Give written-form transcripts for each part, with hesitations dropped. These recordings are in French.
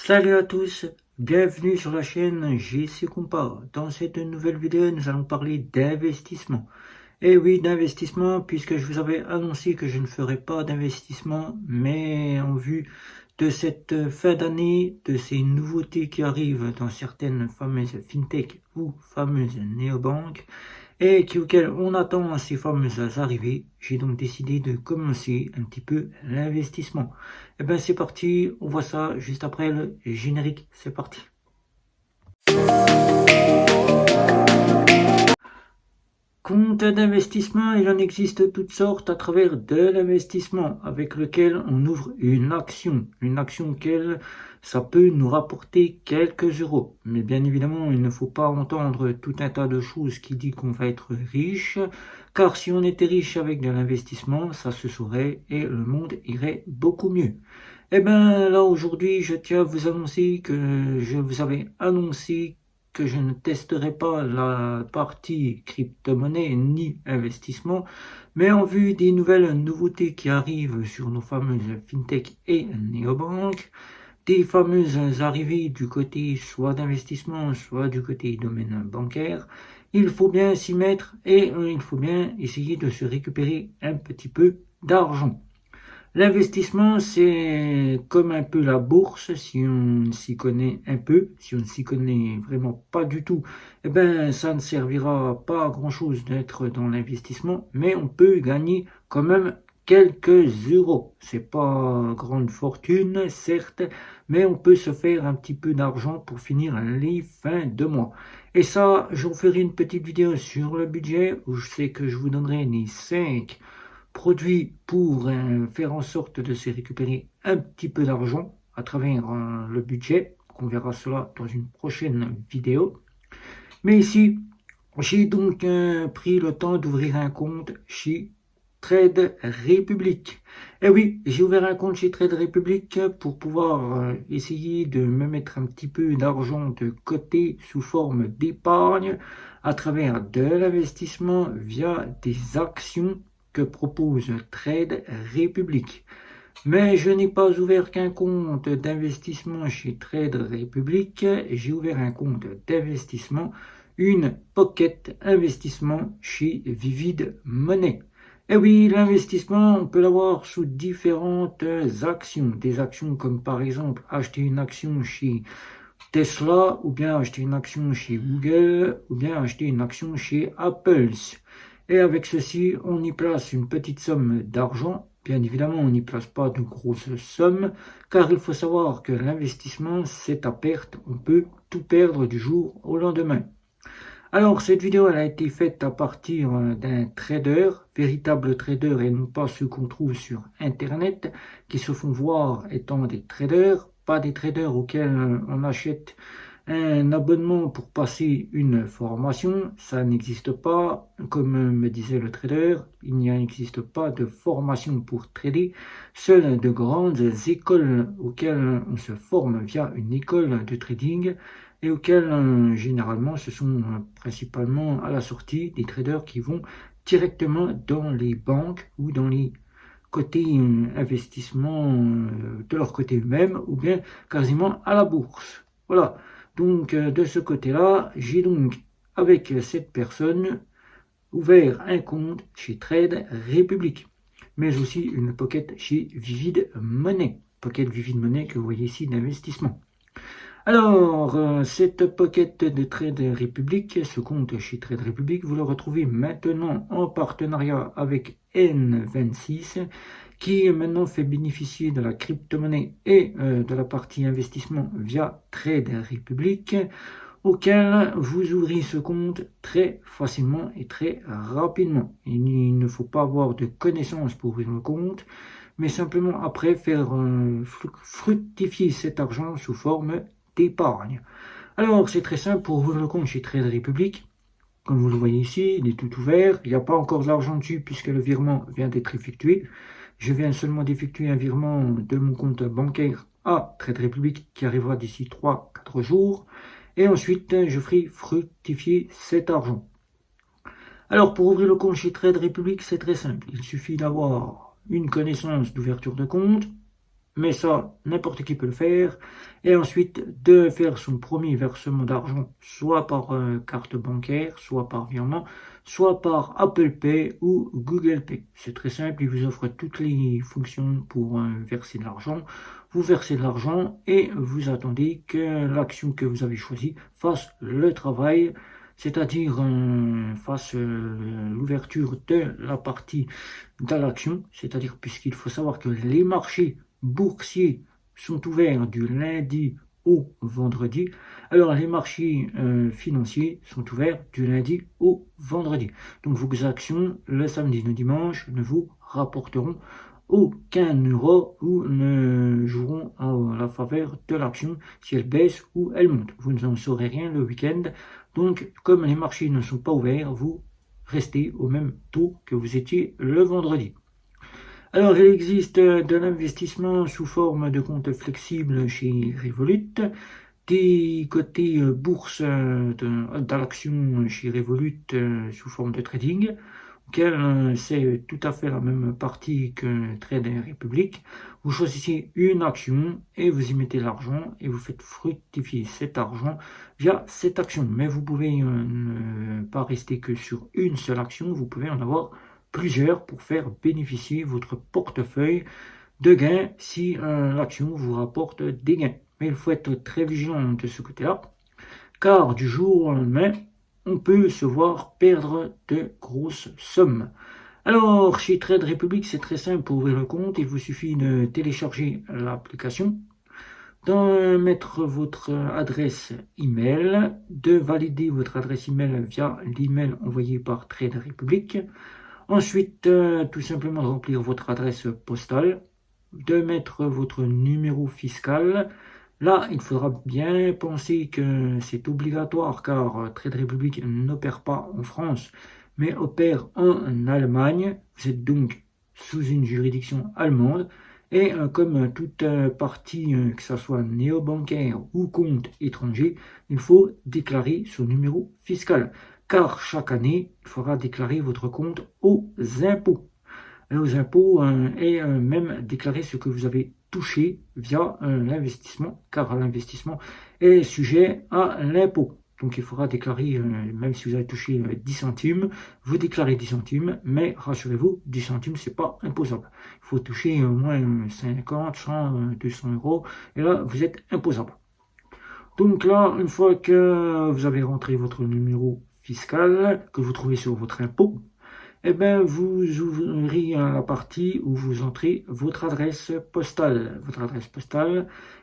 Salut à tous, bienvenue sur la chaîne JC Compa. Dans cette nouvelle vidéo, nous allons parler d'investissement. Et oui, d'investissement, puisque je vous avais annoncé que je ne ferais pas d'investissement, mais en vue de cette fin d'année, de ces nouveautés qui arrivent dans certaines fameuses fintech ou fameuses néobanques, et auxquelles on attend ces fameuses arrivées, j'ai donc décidé de commencer un petit peu l'investissement. Et bien c'est parti, on voit ça juste après le générique, c'est parti. Compte d'investissement, il en existe toutes sortes à travers de l'investissement avec lequel on ouvre une action. Une action auquel ça peut nous rapporter quelques euros. Mais bien évidemment, il ne faut pas entendre tout un tas de choses qui dit qu'on va être riche. Car si on était riche avec de l'investissement, ça se saurait et le monde irait beaucoup mieux. Eh bien là aujourd'hui, je tiens à vous annoncer que je vous avais annoncé que je ne testerai pas la partie crypto-monnaie ni investissement, mais en vue des nouvelles nouveautés qui arrivent sur nos fameuses fintech et néobanques, des fameuses arrivées du côté soit d'investissement, soit du côté domaine bancaire, il faut bien s'y mettre et il faut bien essayer de se récupérer un petit peu d'argent. L'investissement, c'est comme un peu la bourse, si on s'y connaît un peu, si on ne s'y connaît vraiment pas du tout, eh ben, ça ne servira pas à grand chose d'être dans l'investissement, mais on peut gagner quand même quelques euros. C'est pas grande fortune, certes, mais on peut se faire un petit peu d'argent pour finir les fins de mois. Et ça, j'en ferai une petite vidéo sur le budget où je sais que je vous donnerai les 5 produits pour faire en sorte de se récupérer un petit peu d'argent à travers le budget. On verra cela dans une prochaine vidéo. Mais ici, j'ai donc pris le temps d'ouvrir un compte chez Trade Republic. Et oui, j'ai ouvert un compte chez Trade Republic pour pouvoir essayer de me mettre un petit peu d'argent de côté sous forme d'épargne à travers de l'investissement via des actions que propose Trade Republic. Mais je n'ai pas ouvert qu'un compte d'investissement chez Trade Republic, j'ai ouvert un compte d'investissement, une pocket investissement chez Vivid Money. Et oui, l'investissement, on peut l'avoir sous différentes actions. Des actions comme par exemple acheter une action chez Tesla, ou bien acheter une action chez Google, ou bien acheter une action chez Apple. Et avec ceci, on y place une petite somme d'argent. Bien évidemment, on n'y place pas de grosses sommes, car il faut savoir que l'investissement, c'est à perte. On peut tout perdre du jour au lendemain. Alors, cette vidéo, elle a été faite à partir d'un trader, véritable trader, et non pas ceux qu'on trouve sur Internet, qui se font voir étant des traders, pas des traders auxquels on achète un abonnement pour passer une formation, ça n'existe pas. Comme me disait le trader, il n'existe pas de formation pour trader. Seules de grandes écoles auxquelles on se forme via une école de trading et auxquelles généralement ce sont principalement à la sortie des traders qui vont directement dans les banques ou dans les côté investissement de leur côté eux-mêmes ou bien quasiment à la bourse. Voilà. Donc de ce côté-là, j'ai donc avec cette personne ouvert un compte chez Trade Republic, mais aussi une pocket chez Vivid Money. Pocket Vivid Money que vous voyez ici d'investissement. Alors, cette pocket de Trade Republic, ce compte chez Trade Republic, vous le retrouvez maintenant en partenariat avec N26, qui maintenant fait bénéficier de la crypto-monnaie et de la partie investissement via Trade Republic, auquel vous ouvrez ce compte très facilement et très rapidement. Il ne faut pas avoir de connaissances pour ouvrir le compte, mais simplement après faire fructifier cet argent sous forme d'épargne. Alors, c'est très simple pour ouvrir le compte chez Trade Republic. Comme vous le voyez ici, il est tout ouvert. Il n'y a pas encore d'argent dessus puisque le virement vient d'être effectué. Je viens seulement d'effectuer un virement de mon compte bancaire à Trade Republic qui arrivera d'ici 3-4 jours. Et ensuite, je ferai fructifier cet argent. Alors, pour ouvrir le compte chez Trade Republic, c'est très simple. Il suffit d'avoir une connaissance d'ouverture de compte, mais ça, n'importe qui peut le faire. Et ensuite, de faire son premier versement d'argent, soit par carte bancaire, soit par virement, soit par Apple Pay ou Google Pay. C'est très simple, il vous offre toutes les fonctions pour verser de l'argent. Vous versez de l'argent et vous attendez que l'action que vous avez choisie fasse le travail, c'est-à-dire fasse l'ouverture de la partie de l'action, c'est-à-dire puisqu'il faut savoir que les marchés boursiers sont ouverts du lundi au vendredi, alors les marchés financiers sont ouverts du lundi au vendredi. Donc vos actions le samedi et le dimanche ne vous rapporteront aucun euro ou ne joueront à la faveur de l'action si elle baisse ou elle monte. Vous n'en saurez rien le week-end. Donc comme les marchés ne sont pas ouverts, vous restez au même taux que vous étiez le vendredi. Alors, il existe de l'investissement sous forme de compte flexible chez Revolut, des côtés bourse d'action chez Revolut sous forme de trading, auquel c'est tout à fait la même partie que Trade Republic. Vous choisissez une action et vous y mettez l'argent et vous faites fructifier cet argent via cette action. Mais vous pouvez ne pas rester que sur une seule action, vous pouvez en avoir plusieurs pour faire bénéficier votre portefeuille de gains si l'action vous rapporte des gains. Mais il faut être très vigilant de ce côté-là, car du jour au lendemain, on peut se voir perdre de grosses sommes. Alors, chez Trade Republic, c'est très simple pour ouvrir le compte. Il vous suffit de télécharger l'application, de mettre votre adresse email, de valider votre adresse email via l'email envoyé par Trade Republic. Ensuite, tout simplement de remplir votre adresse postale, de mettre votre numéro fiscal. Là, il faudra bien penser que c'est obligatoire car Trade Republic n'opère pas en France, mais opère en Allemagne. Vous êtes donc sous une juridiction allemande. Et comme toute partie, que ce soit néobancaire ou compte étranger, il faut déclarer son numéro fiscal. Car chaque année, il faudra déclarer votre compte aux impôts. Et aux impôts et même déclarer ce que vous avez touché via l'investissement, car l'investissement est sujet à l'impôt. Donc il faudra déclarer, même si vous avez touché 10 centimes, vous déclarez 10 centimes, mais rassurez-vous, 10 centimes, c'est pas imposable. Il faut toucher au moins 50, 100, 200 euros, et là, vous êtes imposable. Donc là, une fois que vous avez rentré votre numéro fiscal, que vous trouvez sur votre impôt, eh bien, vous ouvrirez la partie où vous entrez votre adresse postale.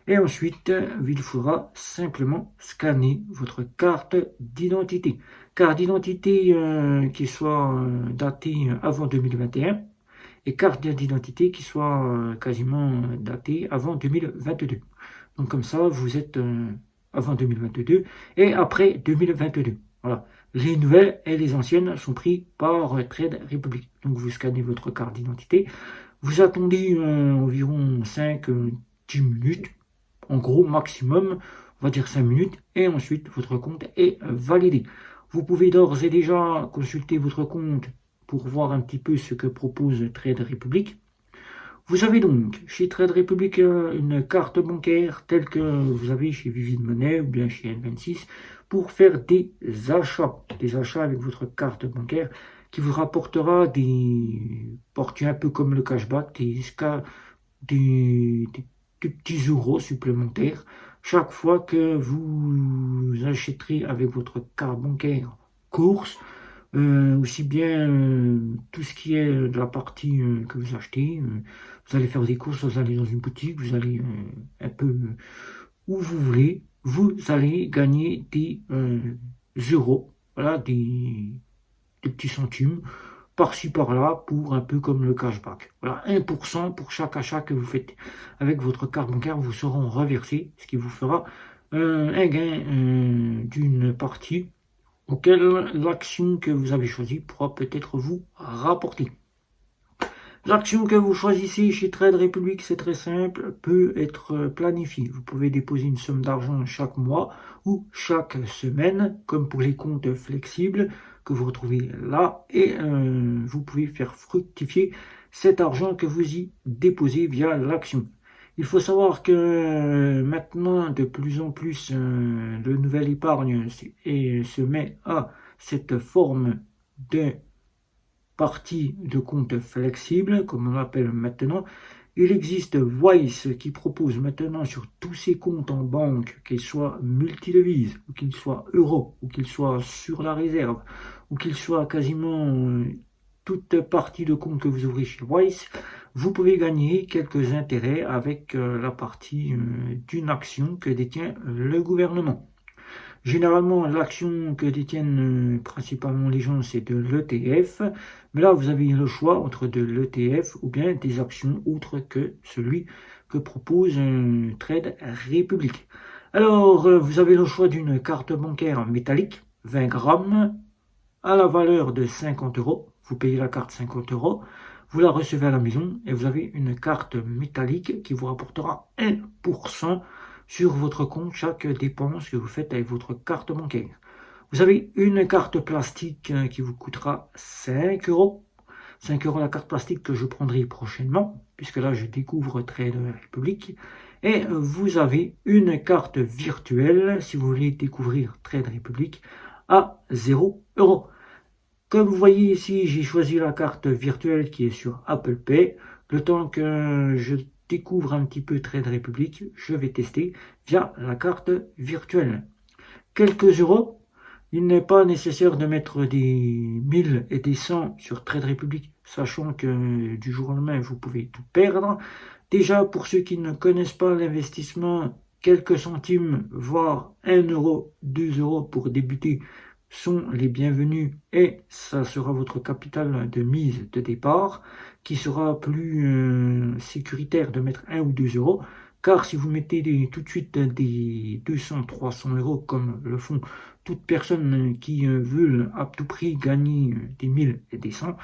Et ensuite, il faudra simplement scanner votre carte d'identité. Carte d'identité qui soit datée avant 2021 et carte d'identité qui soit quasiment datée avant 2022. Donc comme ça, vous êtes avant 2022 et après 2022. Voilà. Les nouvelles et les anciennes sont prises par Trade Republic. Donc vous scannez votre carte d'identité, vous attendez environ 5-10 minutes, en gros maximum, on va dire 5 minutes, et ensuite votre compte est validé. Vous pouvez d'ores et déjà consulter votre compte pour voir un petit peu ce que propose Trade Republic. Vous avez donc chez Trade Republic une carte bancaire telle que vous avez chez Vivid Money ou bien chez N26 pour faire des achats avec votre carte bancaire qui vous rapportera des portions un peu comme le cashback, des petits euros supplémentaires chaque fois que vous achèterez avec votre carte bancaire course. Aussi bien tout ce qui est de la partie que vous achetez, vous allez faire des courses, vous allez dans une boutique, vous allez un peu où vous voulez, vous allez gagner des euros, voilà, des petits centimes, par-ci par-là, pour un peu comme le cashback. Voilà, 1% pour chaque achat que vous faites avec votre carte bancaire vous seront reversés, ce qui vous fera un gain d'une partie auquel l'action que vous avez choisie pourra peut-être vous rapporter. L'action que vous choisissez chez Trade Republic, c'est très simple, peut être planifiée. Vous pouvez déposer une somme d'argent chaque mois ou chaque semaine, comme pour les comptes flexibles que vous retrouvez là, et vous pouvez faire fructifier cet argent que vous y déposez via l'action. Il faut savoir que maintenant, de plus en plus, le nouvel épargne se met à cette forme de partie de compte flexible, comme on l'appelle maintenant. Il existe Wise qui propose maintenant sur tous ses comptes en banque, qu'ils soient multidevises, ou qu'ils soient euros, ou qu'ils soient sur la réserve, ou qu'ils soient quasiment toute partie de compte que vous ouvrez chez Wise, vous pouvez gagner quelques intérêts avec la partie d'une action que détient le gouvernement. Généralement, l'action que détiennent principalement les gens, c'est de l'ETF. Mais là, vous avez le choix entre de l'ETF ou bien des actions autres que celui que propose Trade Republic. Alors, vous avez le choix d'une carte bancaire métallique, 20 grammes, à la valeur de 50 euros. Vous payez la carte 50 euros, vous la recevez à la maison et vous avez une carte métallique qui vous rapportera 1% sur votre compte chaque dépense que vous faites avec votre carte bancaire. Vous avez une carte plastique qui vous coûtera 5 euros. 5 euros la carte plastique que je prendrai prochainement, puisque là je découvre Trade Republic. Et vous avez une carte virtuelle, si vous voulez découvrir Trade Republic, à 0 euros. Comme vous voyez ici, j'ai choisi la carte virtuelle qui est sur Apple Pay. Le temps que je découvre un petit peu Trade Republic, je vais tester via la carte virtuelle. Quelques euros. Il n'est pas nécessaire de mettre des 1000 et des 100 sur Trade Republic, sachant que du jour au lendemain, vous pouvez tout perdre. Déjà, pour ceux qui ne connaissent pas l'investissement, quelques centimes, voire 1 euro, 2 euros pour débuter, sont les bienvenus et ça sera votre capital de mise de départ qui sera plus sécuritaire de mettre 1 ou 2 euros. Car si vous mettez tout de suite des 200, 300 euros comme le font toute personne qui veulent à tout prix gagner des 1000 et des 100,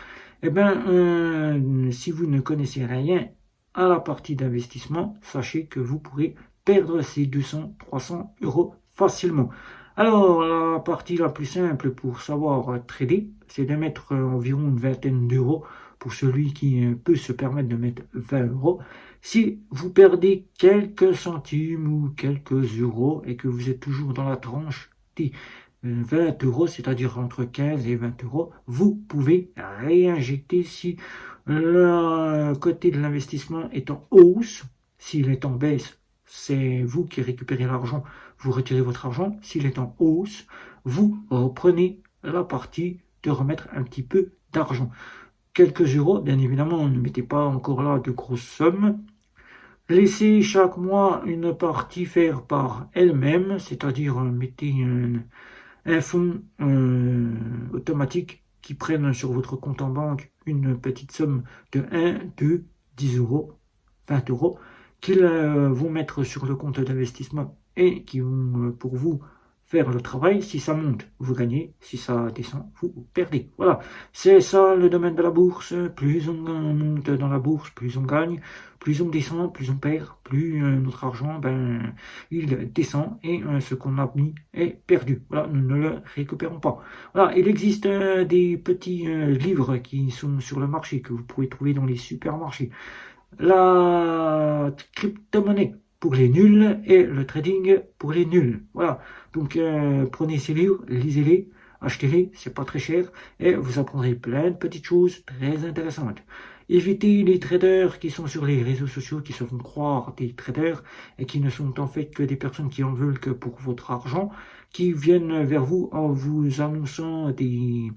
eh bien, si vous ne connaissez rien à la partie d'investissement, sachez que vous pourrez perdre ces 200, 300 euros facilement. Alors, la partie la plus simple pour savoir trader, c'est de mettre environ une vingtaine d'euros pour celui qui peut se permettre de mettre 20 euros. Si vous perdez quelques centimes ou quelques euros et que vous êtes toujours dans la tranche des 20 euros, c'est-à-dire entre 15 et 20 euros, vous pouvez réinjecter si le côté de l'investissement est en hausse. S'il est en baisse, c'est vous qui récupérez l'argent, vous retirez votre argent. S'il est en hausse, vous reprenez la partie de remettre un petit peu d'argent. Quelques euros, bien évidemment, ne mettez pas encore là de grosses sommes. Laissez chaque mois une partie faire par elle-même, c'est-à-dire mettez un fonds automatique qui prenne sur votre compte en banque une petite somme de 1, 2, 10 euros, 20 euros, qu'ils vont mettre sur le compte d'investissement et qui vont pour vous faire le travail. Si ça monte, vous gagnez. Si ça descend, vous perdez. Voilà, c'est ça le domaine de la bourse. Plus on monte dans la bourse, plus on gagne. Plus on descend, plus on perd. Plus notre argent, il descend et ce qu'on a mis est perdu. Voilà, nous ne le récupérons pas. Voilà, il existe des petits livres qui sont sur le marché que vous pouvez trouver dans les supermarchés. La crypto-monnaie pour les nuls et le trading pour les nuls. Voilà. Donc prenez ces livres, lisez-les, achetez-les, c'est pas très cher et vous apprendrez plein de petites choses très intéressantes. Évitez les traders qui sont sur les réseaux sociaux, qui se font croire des traders et qui ne sont en fait que des personnes qui en veulent que pour votre argent, qui viennent vers vous en vous annonçant des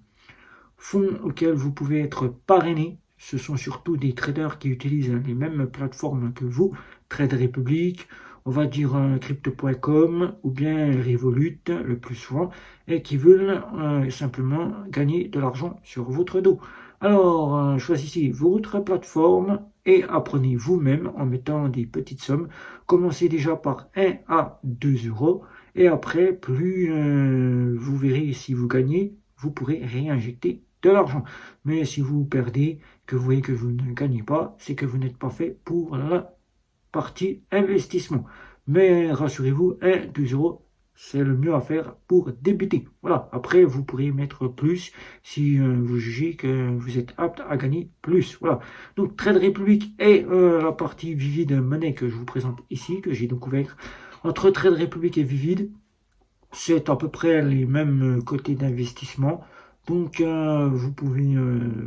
fonds auxquels vous pouvez être parrainé. Ce sont surtout des traders qui utilisent les mêmes plateformes que vous, Trade Republic, on va dire crypto.com ou bien Revolut le plus souvent, et qui veulent simplement gagner de l'argent sur votre dos. Alors, choisissez votre plateforme et apprenez vous-même en mettant des petites sommes. Commencez déjà par 1 à 2 euros et après, plus vous verrez si vous gagnez, vous pourrez réinjecter de l'argent. Mais si vous perdez, que vous voyez que vous ne gagnez pas, c'est que vous n'êtes pas fait pour la partie investissement. Mais rassurez-vous, 1, 2 euros, c'est le mieux à faire pour débuter. Voilà, après vous pourriez mettre plus si vous jugez que vous êtes apte à gagner plus. Voilà, donc Trade Republic est la partie Vivid Money que je vous présente ici, que j'ai découvert entre Trade Republic et Vivid. C'est à peu près les mêmes côtés d'investissement. Donc, vous pouvez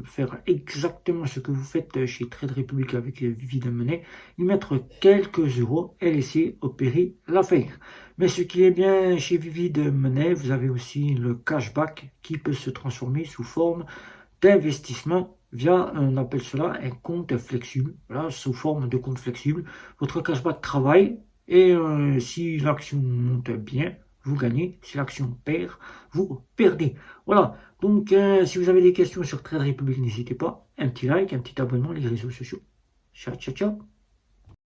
faire exactement ce que vous faites chez Trade Republic avec Vivid Money, y mettre quelques euros et laisser opérer l'affaire. Mais ce qui est bien chez Vivid Money, vous avez aussi le cashback qui peut se transformer sous forme d'investissement via, on appelle cela un compte flexible, voilà, sous forme de compte flexible. Votre cashback travaille et si l'action monte bien, vous gagnez. Si l'action perd, vous perdez. Voilà. Donc, si vous avez des questions sur Trade Republic, n'hésitez pas. Un petit like, un petit abonnement, les réseaux sociaux. Ciao, ciao, ciao.